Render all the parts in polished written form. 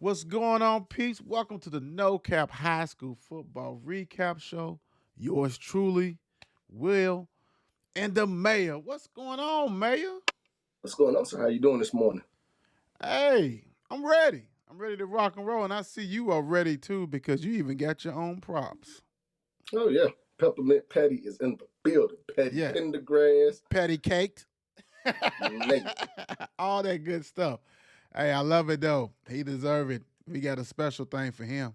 What's going on, peeps? Welcome to the No Cap High School Football Recap Show. Yours truly, Will, and the Mayor. What's going on, Mayor? What's going on, sir? How you doing this morning? Hey, I'm ready. I'm ready to rock and roll, and I see you are ready too because you even got your own props. Oh yeah, Peppermint Patty is in the building. Patty Yeah, Pendergrass, patty caked. you name it. All that good stuff. Hey, I love it though. He deserve it. We got a special thing for him.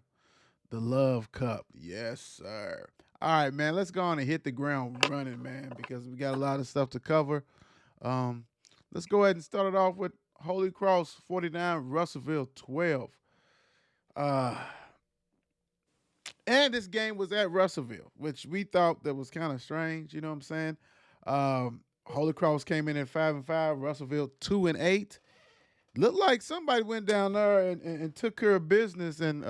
The Love Cup. Yes, sir. All right, man. Let's go on and hit the ground running, man, because we got a lot of stuff to cover. Um, let's go ahead and start it off with Holy Cross 49, Russellville 12. Uh, and this game was at Russellville, which we thought that was kind of strange. You know what I'm saying? Holy Cross came in at 5-5, Russellville 2-8. Looked like somebody went down there and took care of business and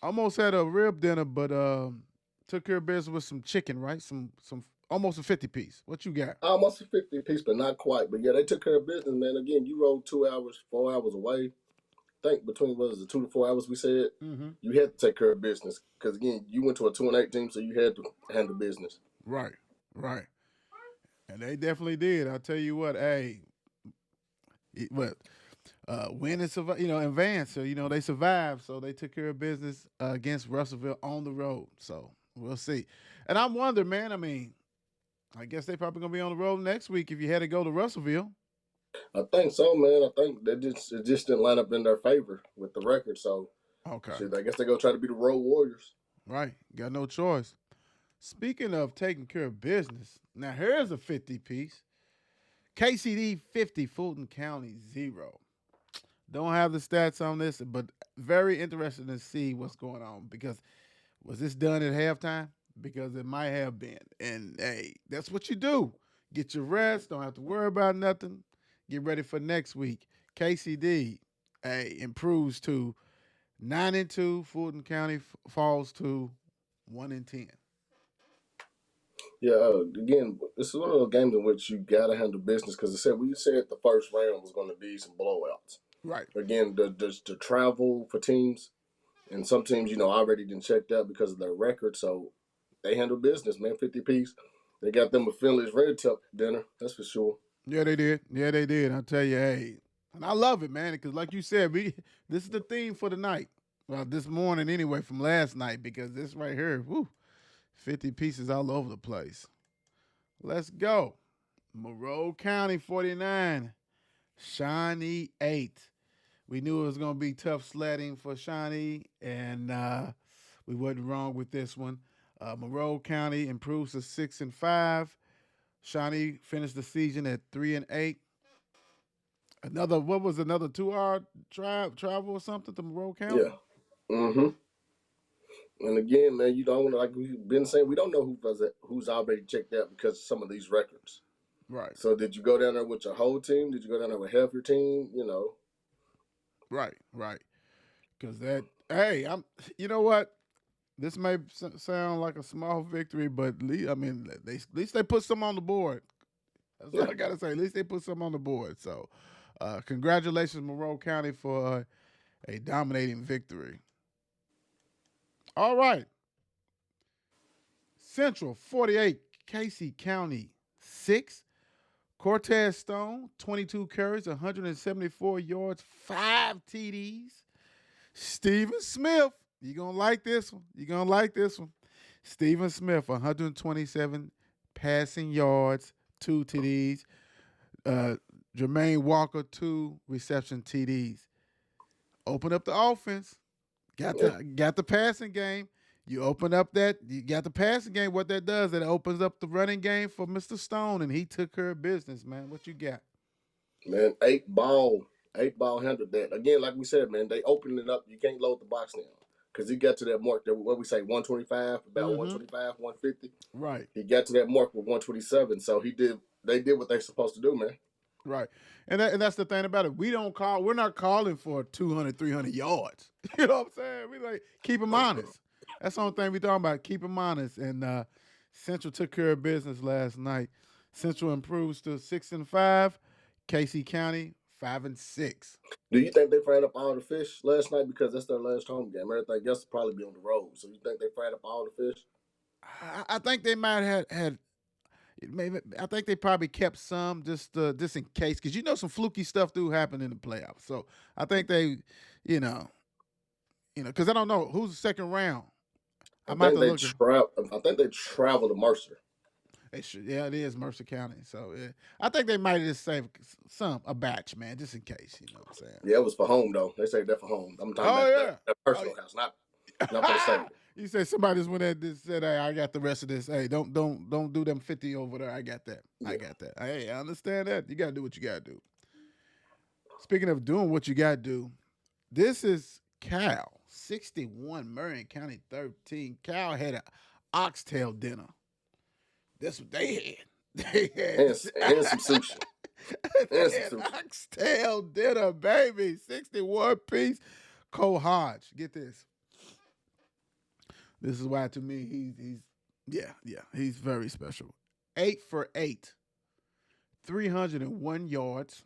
almost had a rib dinner, but took care of business with some chicken, right? Some almost a 50 piece. What you got? Almost a 50 piece, but not quite. But yeah, they took care of business, man. Again, you rode 2 hours, 4 hours away. I think between what was it, 2 to 4 hours we said, Mm-hmm. you had to take care of business. Because again, you went to a 2-8 team, so you had to handle business. Right, right. And they definitely did. I'll tell you what, hey, what win and survive, advance. So they survived. So they took care of business against Russellville on the road. So we'll see. And I'm wondering, man. I mean, I guess they probably gonna be on the road next week if you had to go to Russellville. I think so, man. I think that it just didn't line up in their favor with the record. So Okay. shit, I guess they go try to be the road warriors. Right. Got no choice. Speaking of taking care of business, now here's a 50 piece. KCD 50, Fulton County 0. Don't have the stats on this, but very interested to see what's going on because was this done at halftime? Because it might have been. And hey, that's what you do. Get your rest, don't have to worry about nothing. Get ready for next week. KCD, hey, improves to 9-2. Fulton County falls to 1-10. Yeah, again, this is one of those games in which you gotta handle business because we said the first round was going to be some blowouts. Right. Again, the travel for teams and some teams, already didn't checked out because of their record, so they handle business, man. 50 piece, they got them a Finley's Red Tuck dinner, that's for sure. Yeah, they did. Yeah, they did. I'll tell you, hey, and I love it, man, because like you said, this is the theme for the night. Well, this morning anyway, from last night, because this right here, 50 pieces all over the place. Let's go. Monroe County 49, Shawnee 8. We knew it was going to be tough sledding for Shawnee, and we wasn't wrong with this one. Monroe County improves to 6-5. Shawnee finished the season at 3-8. Another 2 hour travel or something to Monroe County? Yeah. Mm-hmm. And again, man, you don't like we've been saying, we don't know who's already checked out because of some of these records. Right. So did you go down there with your whole team? Did you go down there with half your team? Right, right. Because hey, you know what? This may sound like a small victory, but at least they put some on the board. That's all I gotta say. At least they put some on the board. So, congratulations, Monroe County, for a dominating victory. All right, Central 48, Casey County 6. Cortez Stone 22 carries, 174 yards, 5 TDs. Stephen Smith, you're gonna like this one. You're gonna like this one. Stephen Smith, 127 passing yards, 2 TDs. Jermaine Walker, 2 reception TDs. Open up the offense. Got the passing game. You open up you got the passing game. What that does, it opens up the running game for Mr. Stone, and he took care of business, man. What you got? Man, eight ball handled that. Again, like we said, man, they opened it up. You can't load the box now. Because he got to that mark, what we say, 125, about Mm-hmm. 125, 150. Right. He got to that mark with 127. So they did what they're supposed to do, man. Right. And that's the thing about it. We're not calling for 200, 300 yards. You know what I'm saying? We like, keep them honest. That's the only thing we talking about. Keep them honest. And Central took care of business last night. Central improves to 6-5. Casey County 5-6. Do you think they fried up all the fish last night because that's their last home game? Everything else will probably be on the road. So you think they fried up all the fish? I think they might have had. Maybe I think they probably kept some just in case, because some fluky stuff do happen in the playoffs. So I think they, you know, because I don't know who's the second round. I might have to look. I think they travel to Mercer. They should, yeah, it is Mercer County. So yeah, I think they might just save a batch, man, just in case. You know what I'm saying? Yeah, it was for home though. They say that for home. I'm talking Oh about yeah, that personal house, not for the stadium. You said somebody just went there and said, "Hey, I got the rest of this. Hey, don't do them 50 over there. I got that. Yeah. I got that. Hey, I understand that. You gotta do what you gotta do." Speaking of doing what you gotta do, this is Cal 61, Marion County 13. Cal had a oxtail dinner. That's what they had. They had And some sushi. they had oxtail dinner, baby. 61 piece. Cole Hodge. Get this. This is why to me he's very special. 8 for 8, 301 yards,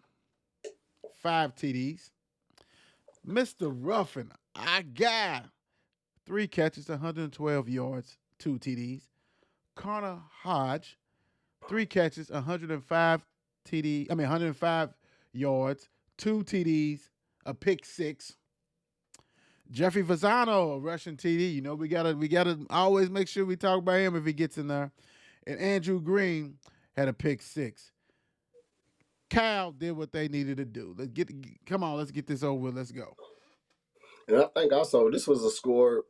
5 TDs. Mr. Ruffin, I got 3 catches, 112 yards, 2 TDs. Connor Hodge, 3 catches, 105 yards, 2 TDs, a pick 6. Jeffrey Fasano, a Russian TD. We gotta always make sure we talk about him if he gets in there. And Andrew Green had a pick 6. Cal did what they needed to do. Let's get this over with. Let's go. And I think also this was a score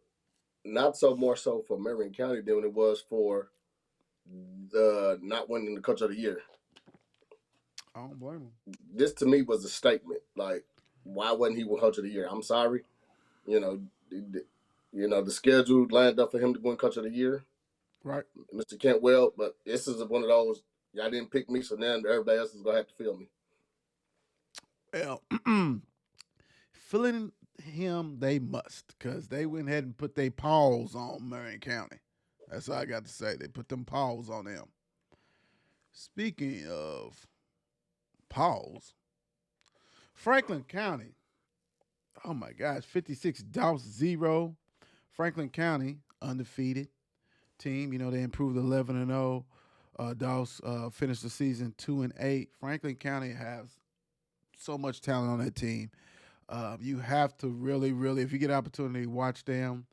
not so more so for Marion County than it was for the not winning the Coach of the Year. I don't blame him. This to me was a statement. Like, why wasn't he Coach of the Year? I'm sorry. The schedule lined up for him to win Coach of the Year. Right. Mr. Kentwell, but this is one of those, y'all didn't pick me, so now everybody else is going to have to feel me. Well, feeling him they must, because they went ahead and put their paws on Marion County. That's all I got to say. They put them paws on them. Speaking of paws, Franklin County, oh my gosh, 56-0. Franklin County, undefeated team. They improved 11-0. Doss finished the season 2-8. Franklin County has so much talent on that team. You have to really, really, if you get an opportunity, watch them.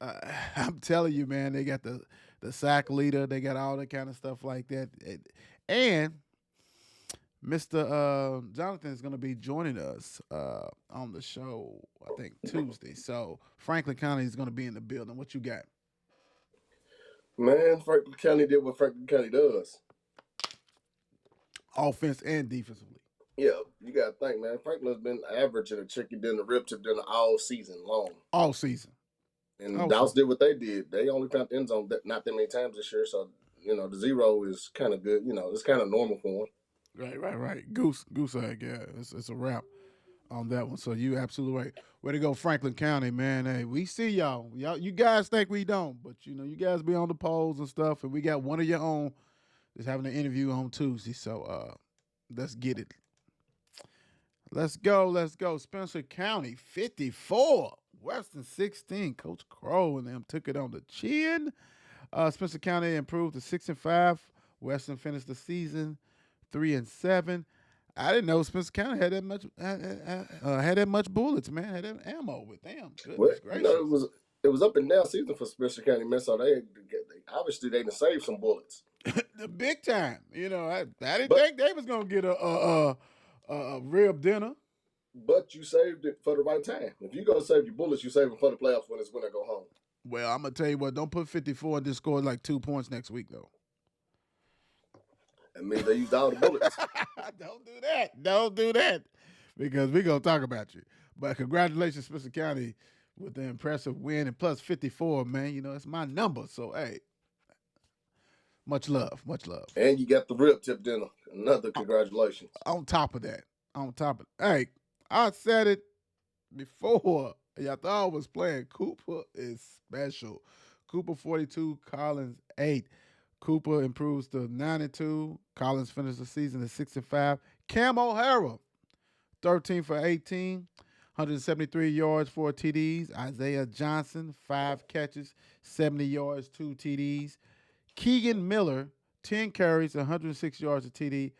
I'm telling you, man, they got the sack leader. They got all that kind of stuff like that. And Mr. Jonathan is going to be joining us on the show, I think, Tuesday. So Franklin County is going to be in the building. What you got? Man, Franklin County did what Franklin County does. Offense and defensively. Yeah, you got to think, man. Franklin's been averaging a chicken dinner, rib tip dinner all season long. All season. And Dallas did what they did. They only found the end zone not that many times this year. So, the 0 is kind of good. It's kind of normal for them. Right. Goose egg, yeah. It's a wrap on that one. So you absolutely right. Way to go, Franklin County, man. Hey, we see y'all. You guys think we don't, but you guys be on the polls and stuff, and we got one of your own that's having an interview on Tuesday. So let's get it. Let's go. Spencer County, 54. Western 16. Coach Crow and them took it on the chin. Spencer County improved to 6-5. Western finished the season 3-7. I didn't know Spencer County had that much bullets, man. Had that ammo with them. Goodness gracious. It was up and down season for Spencer County, man. So they obviously they done saved some bullets. The big time. I didn't think they was gonna get a rib dinner. But you saved it for the right time. If you go save your bullets, you save them for the playoffs when it's when they go home. Well, I'm gonna tell you what. Don't put 54 and just score like 2 points next week, though. That means they used all the bullets. Don't do that. Because we're going to talk about you. But congratulations, Spencer County, with the impressive win. And plus 54, man. It's my number. So, hey, much love. And you got the rib tip dinner. Another congratulations. On top of that. Hey, I said it before. Y'all thought I was playing. Cooper is special. Cooper 42, Collins 8. Cooper improves to 9-2. Collins finished the season at 6-5. Cam O'Hara, 13 for 18, 173 yards, 4 TDs. Isaiah Johnson, 5 catches, 70 yards, 2 TDs. Keegan Miller, 10 carries, 106 yards a TD,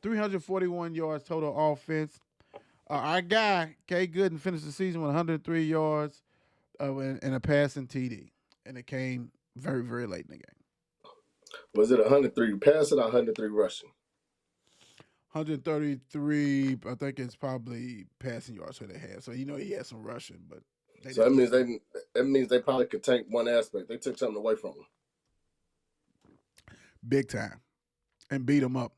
341 yards total offense. Our guy, K. Gooden, finished the season with 103 yards and a passing TD. And it came very, very late in the game. Was it 103 passing or 103 rushing? 133, I think it's probably passing yards that they had. So, he had some rushing, but so that means they probably could tank one aspect. They took something away from them. Big time. And beat them up.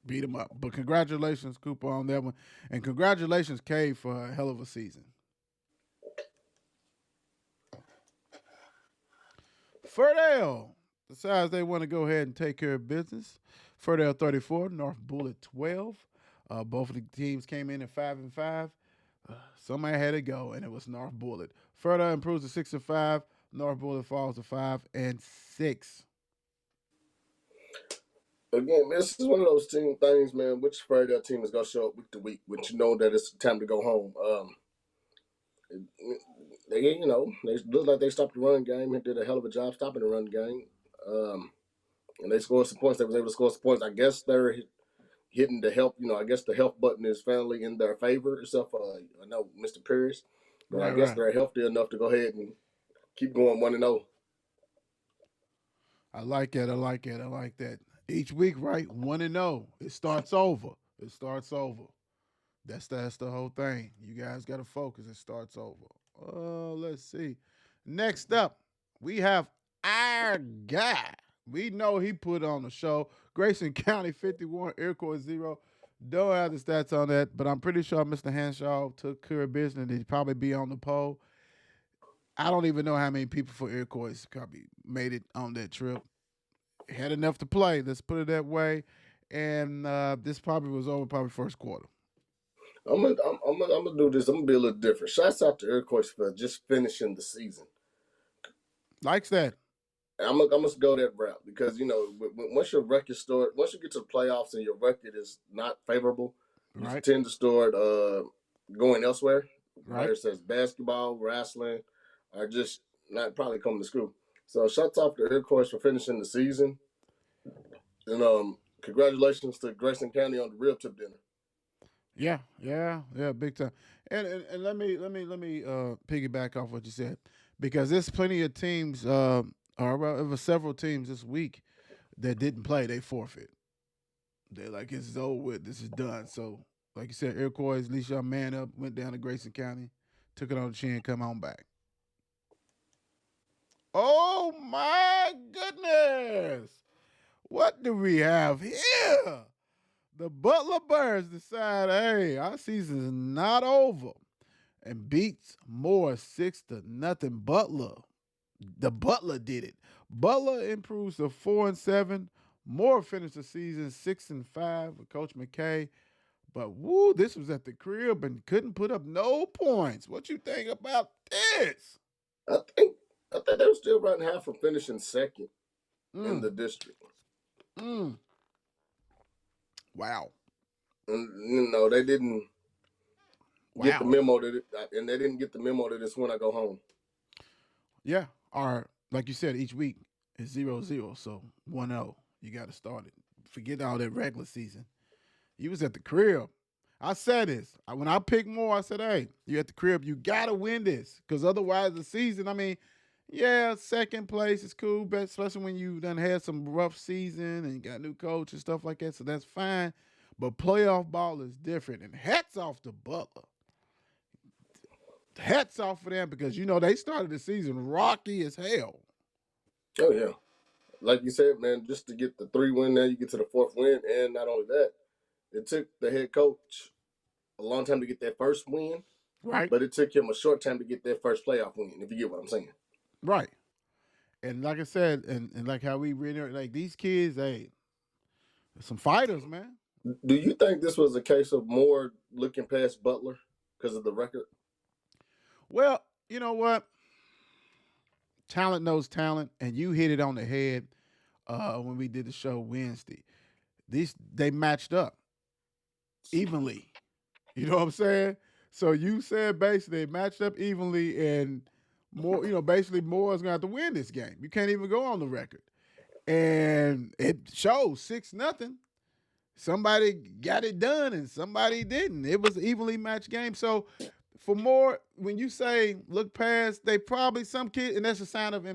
Beat them up. But congratulations, Cooper, on that one. And congratulations, Kay, for a hell of a season. Fairdale decides they want to go ahead and take care of business. Fairdale 34, North Bullitt 12. Both of the teams came in at 5-5. Somebody had to go, and it was North Bullitt. Fairdale improves to 6-5. North Bullitt falls to 5-6. Again, this is one of those things, man. Which Fairdale team is gonna show up week to week, which that it's time to go home. They look like they stopped the run game and did a hell of a job stopping the run game. And they scored some points. They was able to score some points. I guess they're hitting the help. I guess the health button is finally in their favor, except for I know Mr. Pierce, but I guess they're healthy enough to go ahead and keep going 1-0. I like it. I like that. Each week, right? 1-0. It starts over. That's the whole thing. You guys got to focus. It starts over. Let's see. Next up, we have our guy. We know he put on the show. Grayson County 51, Iroquois 0. Don't have the stats on that, but I'm pretty sure Mr. Hanshaw took care of business. He'd probably be on the poll. I don't even know how many people for Iroquois probably made it on that trip. Had enough to play. Let's put it that way. And this probably was over first quarter. I'm gonna do this. I'm gonna be a little different. Shouts out to Iroquois for just finishing the season. Likes that. I'm gonna go that route because once your record once you get to the playoffs and your record is not favorable, you tend to start going elsewhere. Right. Whether it says basketball, wrestling, or just not probably coming to school. So shouts out to Iroquois for finishing the season, and congratulations to Grayson County on the rib tip dinner. Yeah, big time. And let me piggyback off what you said because there's plenty of teams. There were several teams this week that didn't play. They forfeit. They're like, it's over with. This is done. So, like you said, Iroquois, at least y'all man up, went down to Grayson County, took it on the chin, come on back. Oh, my goodness. What do we have here? The Butler Birds decide, hey, our season is not over and beats Moore 6-0. Butler. The Butler did it. Butler improves to 4-7. Moore finished the season 6-5 with Coach McKay. But, this was at the crib and couldn't put up no points. What you think about this? I think they were still running half from finishing second in the district. Wow. And, they didn't get the memo and they didn't get the memo that it's when I go home. Yeah. Or, like you said, each week is 0-0. So 1-0. You got to start it. Forget all that regular season. You was at the crib. I said this. When I picked Moore, I said, hey, you at the crib. You got to win this. Because otherwise the season, second place is cool, but especially when you done had some rough season and you got new coach and stuff like that, so that's fine. But playoff ball is different. And hats off to Butler. Hats off for them because, they started the season rocky as hell. Oh, yeah. Like you said, man, just to get the 3 win, now you get to the 4th win. And not only that, it took the head coach a long time to get that first win. Right. But it took him a short time to get that first playoff win, if you get what I'm saying. Right. And like I said, and like how we reiterate, like these kids, hey, some fighters, man. Do you think this was a case of more looking past Butler because of the record? Well, you know what? Talent knows talent, and you hit it on the head when we did the show Wednesday. they matched up evenly. You know what I'm saying? So you said basically they matched up evenly, and more. Basically Moore is gonna have to win this game. You can't even go on the record, and it shows 6-0. Somebody got it done and somebody didn't. It was an evenly matched game. So for more, when you say look past, they probably some kid, and that's a sign of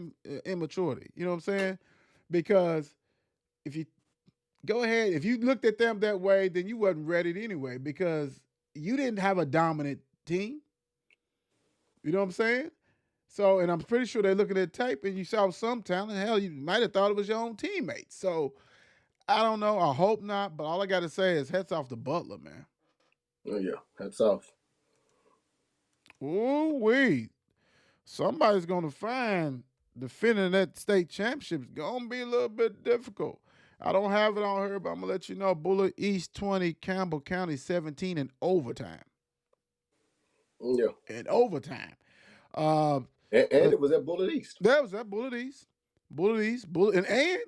immaturity. You know what I'm saying? Because if you go ahead, if you looked at them that way, then you wasn't ready anyway because you didn't have a dominant team. You know what I'm saying? So, and I'm pretty sure they're looking at tape and you saw some talent. Hell, you might have thought it was your own teammates. So I don't know. I hope not. But all I got to say is hats off to Butler, man. Oh yeah, hats off. Ooh wee. Somebody's gonna find defending that state championship is gonna be a little bit difficult. I don't have it on here, but I'm gonna let you know. Bullitt East 20, Campbell County 17 in overtime. Yeah. In overtime. And it was at Bullitt East. That was at Bullitt East. Bullitt East. And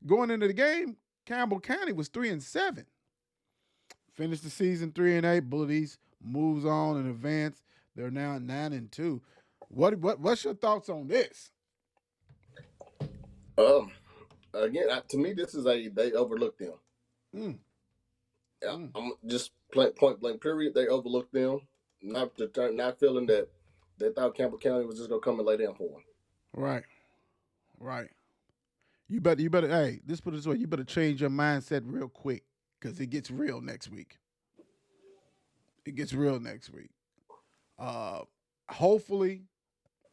going into the game, Campbell County was 3-7. Finished the season 3-8. Bullitt East moves on and advance. They're now 9-2. What's your thoughts on this? Again, to me, this is they overlooked them. Yeah, I'm just point blank. Period. They overlooked them. Not feeling that they thought Campbell County was just gonna come and lay down for them. Right. You better. Hey, this put it this way. You better change your mindset real quick because it gets real next week. Hopefully,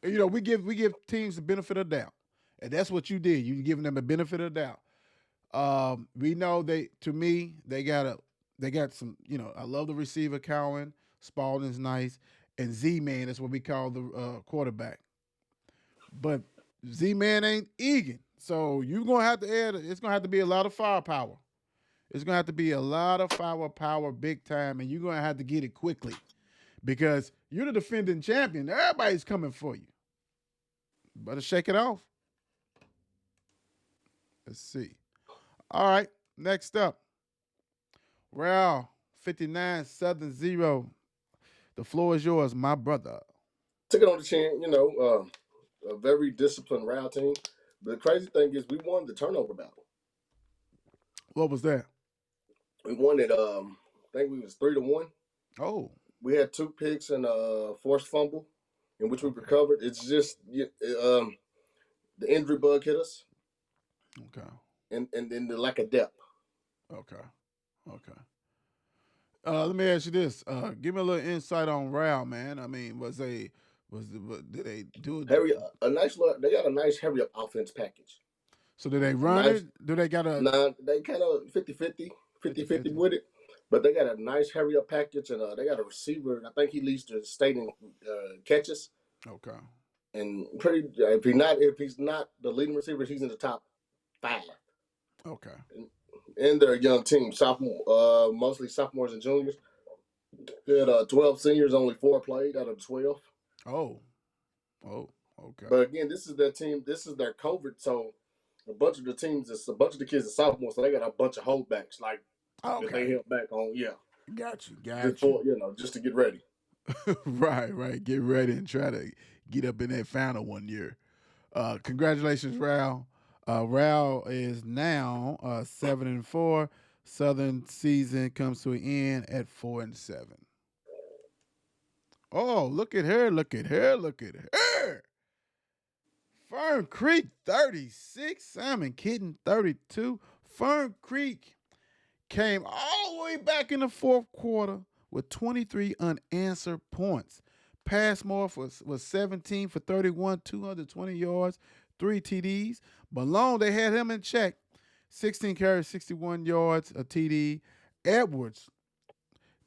we give teams the benefit of the doubt, and that's what you did. You giving them the benefit of the doubt. We know they got some. I love the receiver Cowan. Spalding's nice, and Z-Man. That's what we call the quarterback. But Z-Man ain't Egan, so you're gonna have to add. It's gonna have to be a lot of firepower. It's gonna have to be a lot of firepower, big time, and you're gonna have to get it quickly because you're the defending champion. Everybody's coming for you. Better shake it off. Let's see. All right, next up, Ryle 59, Southern 0. The floor is yours, my brother. Took it on the chin, a very disciplined Ryle team. But the crazy thing is, we won the turnover battle. What was that? We won it. I think we was 3-1. Oh, we had 2 picks and a forced fumble, in which we recovered. It's just the injury bug hit us. Okay. And then the lack of depth. Okay. Let me ask you this. Give me a little insight on Ryle, man. I mean, did they do it? They got a nice hurry up offense package. So did they run it? Do they got a? Nah, they kind of 50-50 with it. But they got a nice hurry up package, and they got a receiver. I think he leads the state in catches. Okay. And if he's not the leading receiver, he's in the top 5. Okay. And they're a young team, mostly sophomores and juniors. They had 12 seniors, only 4 played out of 12. Oh, okay. But again, this is their team. This is their COVID. So a bunch of the kids are sophomores, so they got a bunch of holdbacks that they held back on. Yeah, got you. Just to get ready. Right. Get ready and try to get up in that final one year. Congratulations, Ryle. Ryle is now 7-4. Southern season comes to an end at 4-7. Oh, look at her! Fern Creek 36, Simon Kenton 32. Fern Creek came all the way back in the fourth quarter with 23 unanswered points. Passmore was 17 for 31, 220 yards, 3 TDs. Malone, they had him in check. 16 carries, 61 yards, a TD. Edwards,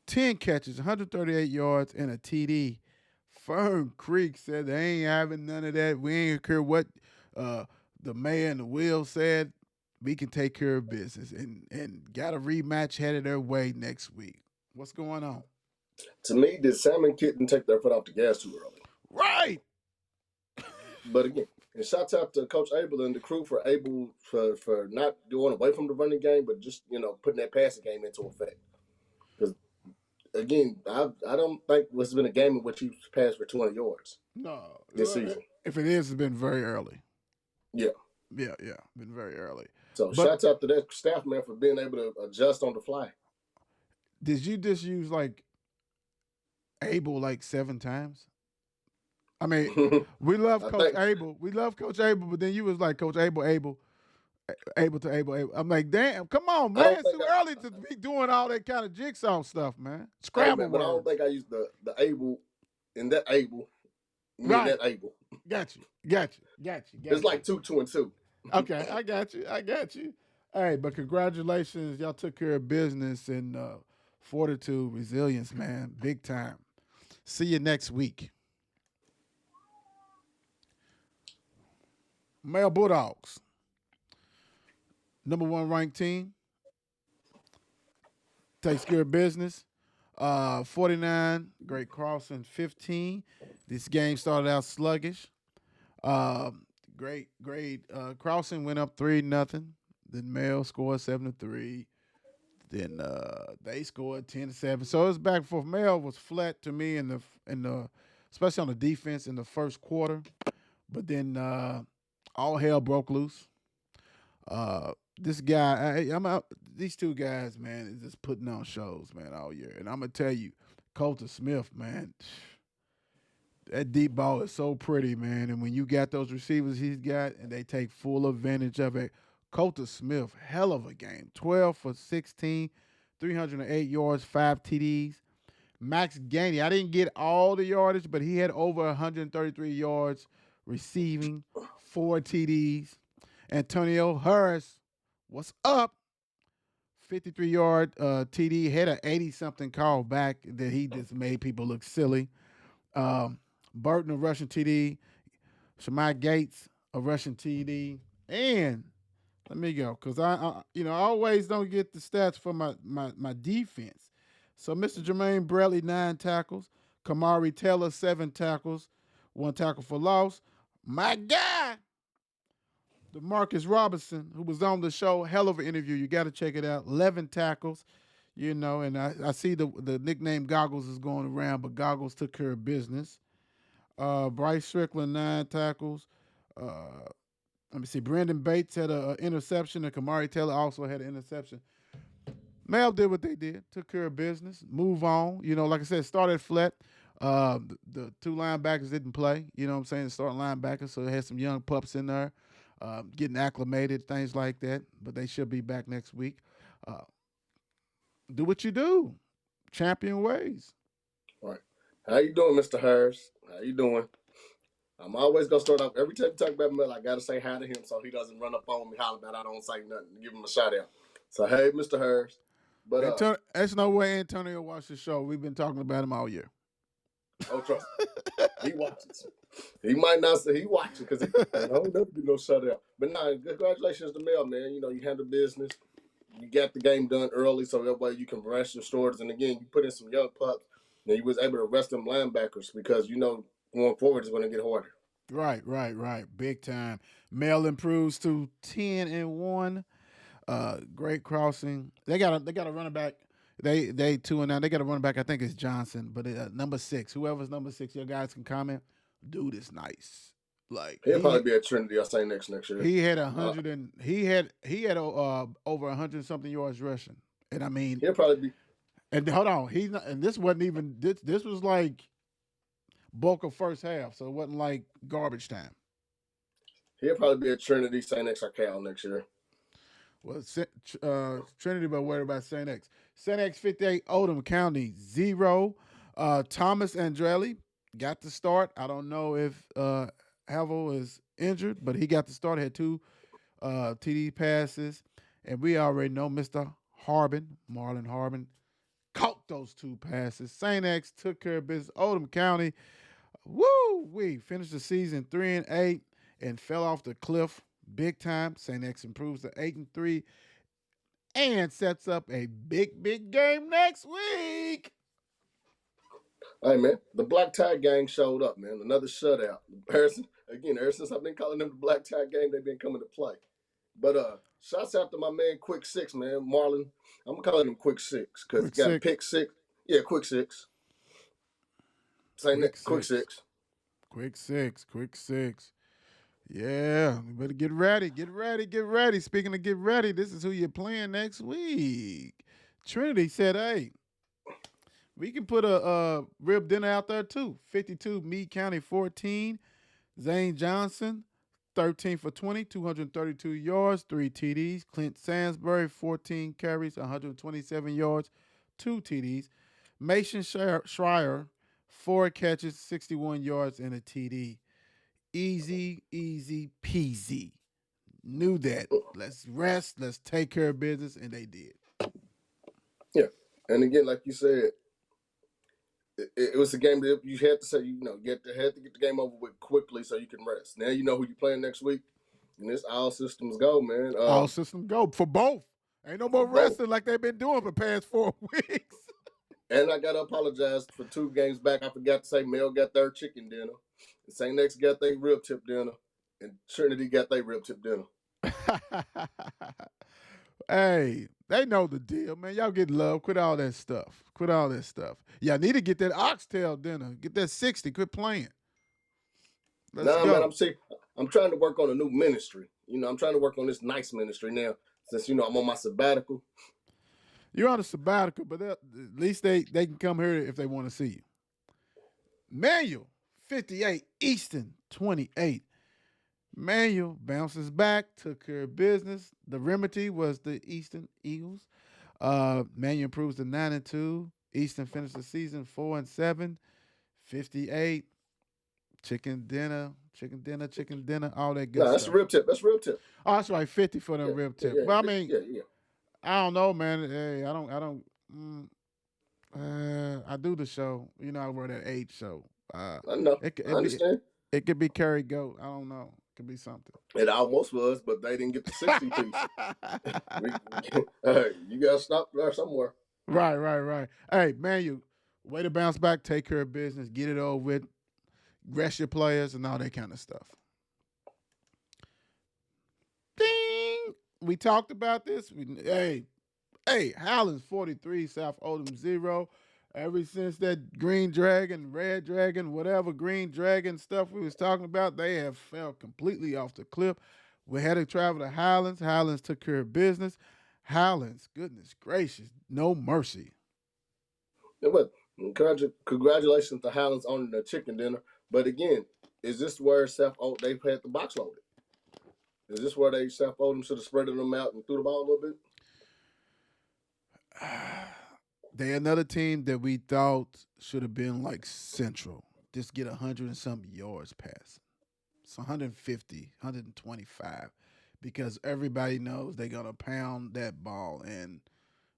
10 catches, 138 yards, and a TD. Fern Creek said they ain't having none of that. We ain't care what the mayor and the Will said. We can take care of business and got a rematch headed their way next week. What's going on? To me, did Sam and Kenton take their foot off the gas too early? Right. But again, And shout out to Coach Abel and the crew for not going away from the running game, but just putting that passing game into effect. Because again, I don't think it's been a game in which you passed for 20 yards. No, this season. If it is, it's been very early. Yeah. Yeah, been very early. So shout out to that staff, man, for being able to adjust on the fly. Did you just use like Abel like 7 times? I mean, we love Coach Abel. We love Coach Abel, but then you was like Coach Abel. I'm like, damn, come on, man. It's too early to be doing all that kind of jigsaw stuff, man. Scramble words. But I don't think I used the Abel in that Abel. Right. That Abel. Got you. It's like 2, 2, and 2. Okay, I got you. Hey, but congratulations. Y'all took care of business and fortitude, resilience, man. Big time. See you next week. Male Bulldogs. Number 1 ranked team. Takes care of business. 49, Great Crossing 15. This game started out sluggish. Great Crossing went up 3-0. Then Male scored 7-3. Then they scored 10-7. So it was back and forth. Male was flat to me in the especially on the defense in the first quarter. But then all hell broke loose. This guy, these two guys, man, is just putting on shows, man, all year. And I'm gonna tell you, Colton Smith, man, that deep ball is so pretty, man. And when you got those receivers he's got, and they take full advantage of it, Colton Smith, hell of a game, 12 for 16, 308 yards, 5 TDs. Max Gainey, I didn't get all the yardage, but he had over 133 yards receiving, 4 TDs. Antonio Harris, what's up? 53-yard TD, had an 80-something call back that he just made people look silly. Burton, a Russian TD. Shemai Gates, a Russian TD. And let me go, because I always don't get the stats for my defense. So Mr. Jermaine Bradley, 9 tackles. Kamari Taylor, 7 tackles. 1 tackle for loss. My guy, DeMarcus Robinson, who was on the show, hell of an interview. You got to check it out. 11 tackles, and I see the nickname Goggles is going around, but Goggles took care of business. Bryce Strickland, 9 tackles. Let me see. Brandon Bates had an interception, and Kamari Taylor also had an interception. Mel did what they did, took care of business, move on. Like I said, started flat. The 2 linebackers didn't play, you know what I'm saying, the starting linebackers, so they had some young pups in there. Getting acclimated, things like that, but they should be back next week. Do what you do. Champion ways. All right. How you doing, Mr. Harris? How you doing? I'm always going to start off. Every time you talk about Mel, I got to say hi to him so he doesn't run up on me, holler about I don't say nothing, give him a shout out. So, hey, Mr. Harris. But there's no way Antonio watched the show. We've been talking about him all year. Oh, trust me. He watches. He might not say he watching because I don't never do no shutout. But nah, congratulations to Mel, man. You handle business. You got the game done early, so that way you can rest your starters. And again, you put in some young pups, and you was able to rest them linebackers because going forward is going to get harder. Right. Big time. Mel improves to 10-1. Great Crossing. They got a running back. They 2-9. They got a running back. I think it's Johnson, but number 6. Whoever's number 6, your guys can comment. Dude is nice. Like he'll probably be at Trinity. I'll say next year. He had 100 he had over 100 something yards rushing, and I mean he'll probably be. And hold on, and this wasn't even this was like bulk of first half, so it wasn't like garbage time. He'll probably be at Trinity, St. X, or Cal next year. Well, Trinity, but worried about St. X. St. X 58, Oldham County 0. Thomas Andrelli got the start. I don't know if Havel is injured, but he got the start. Had 2 TD passes, and we already know Mr. Marlon Harbin, caught those 2 passes. St. X took care of business. Oldham County, we finished the season 3-8 and fell off the cliff big time. St. X improves to 8-3 and sets up a big game next week. Hey man, the Black Tie Gang showed up, man. Another shutout. Ever since I've been calling them the Black Tie Gang, they've been coming to play. But shouts out to my man Quick Six, man. Marlon. I'm calling him Quick Six because he Quick got a six. pick six. Yeah, Quick Six. Saying Quick that Quick six. Six. Quick six. Quick six. Yeah, you better get ready. Get ready. Get ready. Speaking of get ready, this is who you're playing next week. Trinity said, hey, we can put a rib dinner out there too. 52 Meade County 14. Zane Johnson 13 for 20, 232 yards, 3 TDs. Clint Sansbury 14 carries, 127 yards, 2 TDs. Mason Schreier 4 catches, 61 yards and a TD. Easy, easy peasy. Knew that. Let's rest. Let's take care of business, and they did. Yeah, and again, like you said, it was a game that you had to say, had to get the game over with quickly so you can rest. Now you know who you're playing next week, and it's all systems go, man. All systems go for both. Ain't no more Both. resting like they've been doing for the past 4 weeks. And I gotta apologize for 2 games back. I forgot to say Mel got their chicken dinner, and St. X got their rib tip dinner, and Trinity got their rib tip dinner. Hey, they know the deal, man. Y'all get love. Quit all that stuff. Quit all that stuff. Y'all need to get that oxtail dinner. Get that 60. Quit playing. Let's go. Man, I'm trying to work on a new ministry. I'm trying to work on this nice ministry now since I'm on my sabbatical. You're on a sabbatical, but at least they can come here if they want to see you. Manuel, 58. Easton, 28. Manuel bounces back, took care of business. The remedy was the Easton Eagles. Manuel improves to 9-2. Easton finished the season 4-7. 58. Chicken dinner, all that good stuff. That's rib tip. That's rib tip. Oh, that's right, 50 for the rib tip. Yeah, But I mean, yeah. I don't know, man. Hey, I do the show. I work at 8, so I know. I understand. It could be curry goat. I don't know. It could be something. It almost was, but they didn't get the 60 piece. You got to stop there somewhere. Right. Hey, man, way to bounce back, take care of business, get it over with, rest your players, and all that kind of stuff. Ding! We talked about this. Hey, Howland's 43, South Oldham 0. Ever since that green dragon, red dragon, whatever green dragon stuff we was talking about, they have fell completely off the cliff. We had to travel to Highlands. Highlands took care of business. Highlands, goodness gracious, no mercy. Yeah, but congratulations to Highlands on the chicken dinner. But again, is this where they've had the box loaded? Is this where South Oldham should have spread them out and threw the ball a little bit? They're another team that we thought should have been like Central. Just get 100 and something yards passing. It's 150, 125. Because everybody knows they're going to pound that ball. And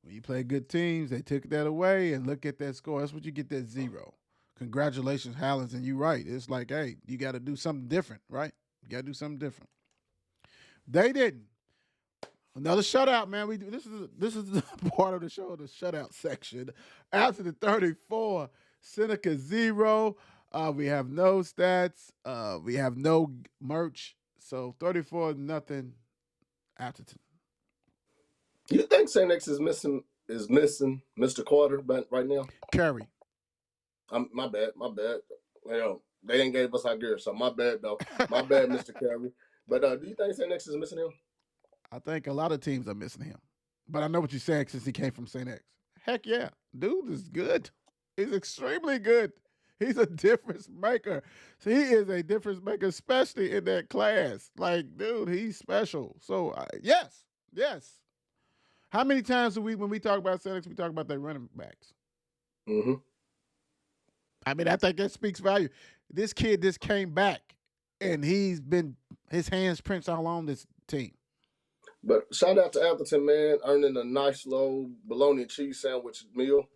when you play good teams, they took that away and look at that score. That's what you get, that 0. Congratulations, Highlands. And you're right. It's like, hey, you got to do something different, right? You got to do something different. They didn't. Another shutout, man. This is the part of the show, the shutout section. After the 34, Seneca 0. We have no stats. We have no merch. So 34-0 Atherton. You think St. X is missing Mr. Carter right now? Curry. My bad. They ain't gave us our gear, so my bad though. My bad, Mr. Curry. But do you think St. X is missing him? I think a lot of teams are missing him. But I know what you're saying since he came from St. X. Heck yeah. Dude is good. He's extremely good. He's a difference maker. So he is a difference maker, especially in that class. Like, dude, he's special. So, yes. How many times do when we talk about St. X, we talk about their running backs? Mm-hmm. I mean, I think that speaks value. This kid just came back, and his hands prints all on this team. But shout out to Atherton, man, earning a nice little bologna and cheese sandwich meal.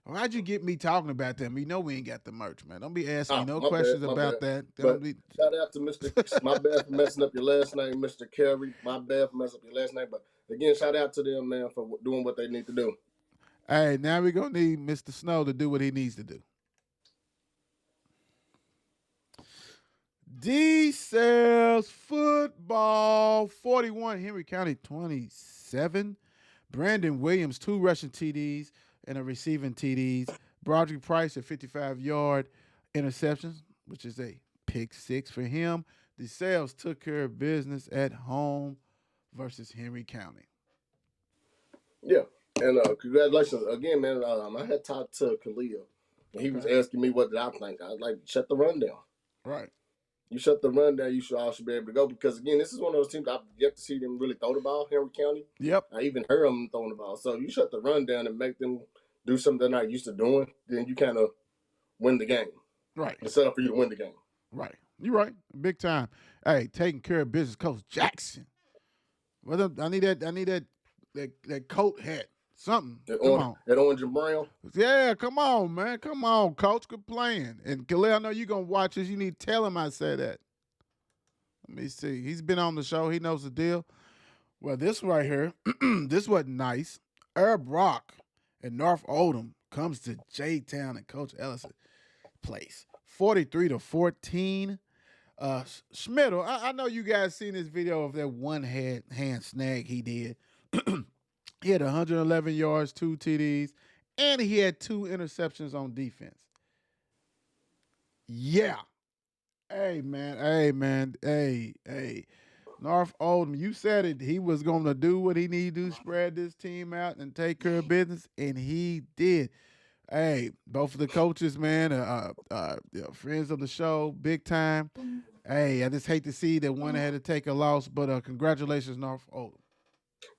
Why'd you get me talking about them? You know we ain't got the merch, man. Don't be asking me no questions about that. Shout out to Mr. My bad for messing up your last name, Mr. Carey. My bad for messing up your last name. But again, shout out to them, man, for doing what they need to do. Hey, now we're going to need Mr. Snow to do what he needs to do. DeSales football, 41. Henry County, 27. Brandon Williams, 2 rushing TDs and a receiving TDs. Broderick Price, a 55-yard interception, which is a pick 6 for him. DeSales took care of business at home versus Henry County. Yeah. And congratulations again, man. I had talked to Khalil, and he was asking me what did I think. I was like, shut the run down. Right. You shut the run down, you should all should be able to go because again, this is one of those teams I've yet to see them really throw the ball. Henry County. Yep. I even heard them throwing the ball. So you shut the run down and make them do something they're not used to doing, then you kind of win the game. Right. It's set up for you to win the game. Right. You're right. Big time. Hey, taking care of business, Coach Jackson. Well, I need that coat hat. Something. Come on. That orange and brown. Yeah, come on, man. Come on, Coach. Good playing. And Khalil, I know you're going to watch this. You need to tell him I said that. Let me see. He's been on the show. He knows the deal. Well, this right here, this wasn't nice. Herb Rock in North Oldham comes to J-Town and Coach Ellis' place. 43-14. Schmidl, I know you guys seen this video of that one hand snag he did. He had 111 yards, 2 TDs, and he had 2 interceptions on defense. Yeah. Hey, man. Hey. North Oldham, you said it. He was going to do what he needed to do, spread this team out and take care of business, and he did. Hey, both of the coaches, man, friends of the show, big time. Hey, I just hate to see that one had to take a loss, but congratulations, North Oldham.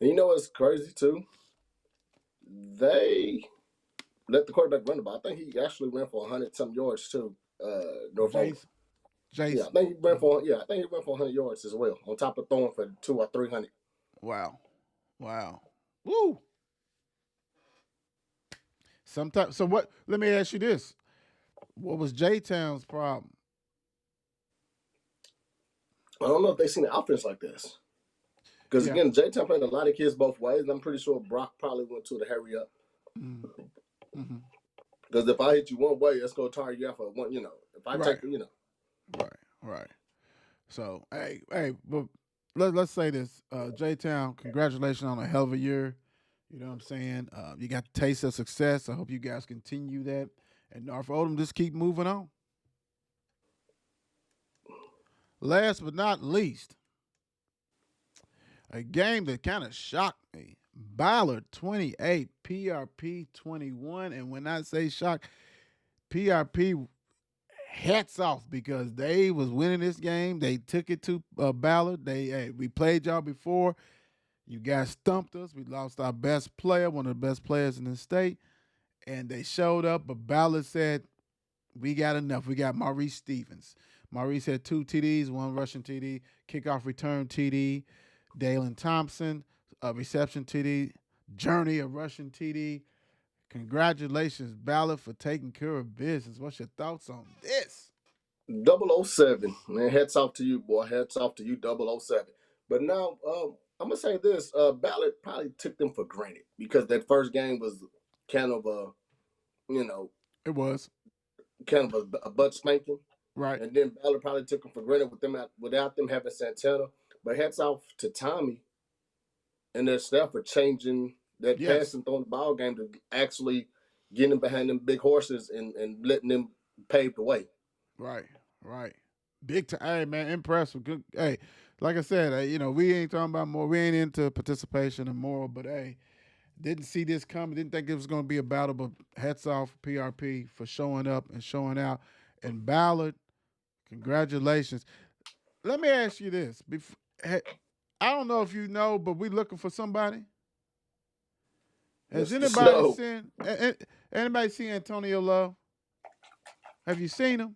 And you know what's crazy too? They let the quarterback run the ball. I think he actually ran for 100-some yards too. North Oldham. Jace. Yeah, I think he ran for 100 yards as well, on top of throwing for 200 or 300. Wow. Woo. So what? Let me ask you this: what was J-Town's problem? I don't know if they've seen an offense like this. Because again, J-Town played a lot of kids both ways, and I'm pretty sure Brock probably went to the hurry up. Because if I hit you one way, it's gonna tire you out for one. You know, if I take, you know. Right. So hey, but let's say this: J-Town, congratulations on a hell of a year. You know what I'm saying? You got the taste of success. I hope you guys continue that. And North Oldham just keep moving on. Last but not least, a game that kind of shocked me. Ballard 28, PRP 21. And when I say shock, PRP hats off because they was winning this game. They took it to Ballard. We played y'all before. You guys stumped us. We lost our best player, one of the best players in the state. And they showed up, but Ballard said, we got enough. We got Maurice Stevens. Maurice had 2 TDs, 1 rushing TD, kickoff return TD. Dalen Thompson, a reception TD. Journey, a rushing TD. Congratulations, Ballard, for taking care of business. What's your thoughts on this? 007. Man, hats off to you, boy. Hats off to you, 007. But now, I'm going to say this. Ballard probably took them for granted because that first game was kind of it was kind of a butt spanking. Right. And then Ballard probably took them for granted without them having Santana. But hats off to Tommy and their staff for changing that pass and throwing the ball game to actually getting behind them big horses and letting them pave the way. Right. Big time. Hey, man, impressive. Good. Hey, like I said, we ain't talking about more. We ain't into participation and moral, but hey, didn't see this coming. Didn't think it was going to be a battle, but hats off PRP for showing up and showing out. And Ballard, congratulations. Let me ask you this. I don't know if you know, but we looking for somebody. Has anybody seen Antonio Love? Have you seen him?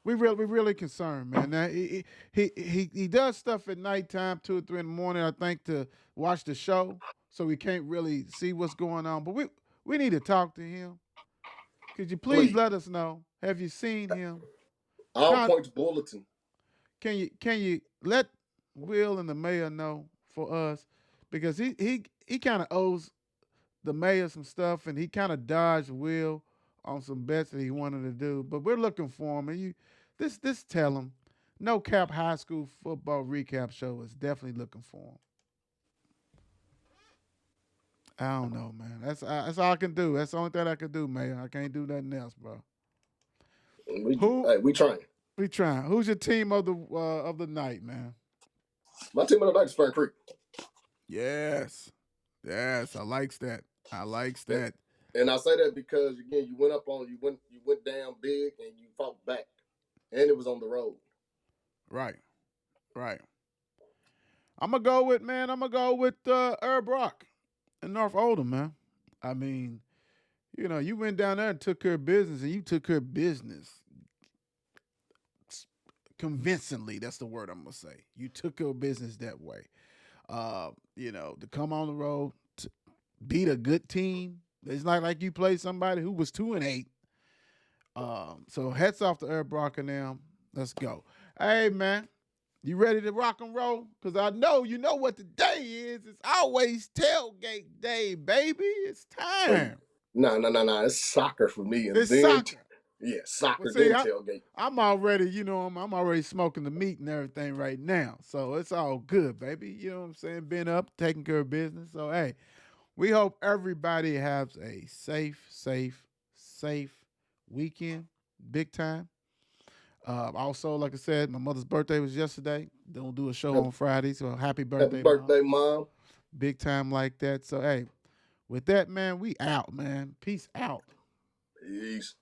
We really concerned, man. Now, he does stuff at nighttime, 2 or 3 in the morning, I think, to watch the show, so we can't really see what's going on. But we need to talk to him. Could you please let us know? Have you seen him? All points bulletin. Can you let Will and the mayor know for us, because he kind of owes the mayor some stuff, and he kind of dodged Will on some bets that he wanted to do. But we're looking for him. And this tell him, No Cap High School Football Recap Show is definitely looking for him. I don't know, man. That's all I can do. That's the only thing I can do, Mayor. I can't do nothing else, bro. We trying. We trying. Who's your team of the night, man? My team of the night is Fern Creek. Yes, I likes that. I likes that. And I say that because again, you went down big and you fought back, and it was on the road. Right. I'm gonna go with Herb Rock in North Oldham, man. I mean, you went down there and took care of business, and you took care of business convincingly. That's the word I'm gonna say. You took care of business that way. To come on the road, to beat a good team. It's not like you played somebody who was 2-8. So hats off to Herb Rock and them. Let's go. Hey, man. You ready to rock and roll? Because I know you know what the day is. It's always tailgate day, baby. It's time. No. It's soccer for me. And it's then, soccer. Yeah, soccer, then tailgate. I'm already, I'm already smoking the meat and everything right now. So it's all good, baby. You know what I'm saying? Been up, taking care of business. So, hey, we hope everybody has a safe weekend. Big time. Also, like I said, my mother's birthday was yesterday. Don't do a show on Friday, so happy birthday, Happy birthday, Mom. Big time like that. So, hey, with that, man, we out, man. Peace out. Peace.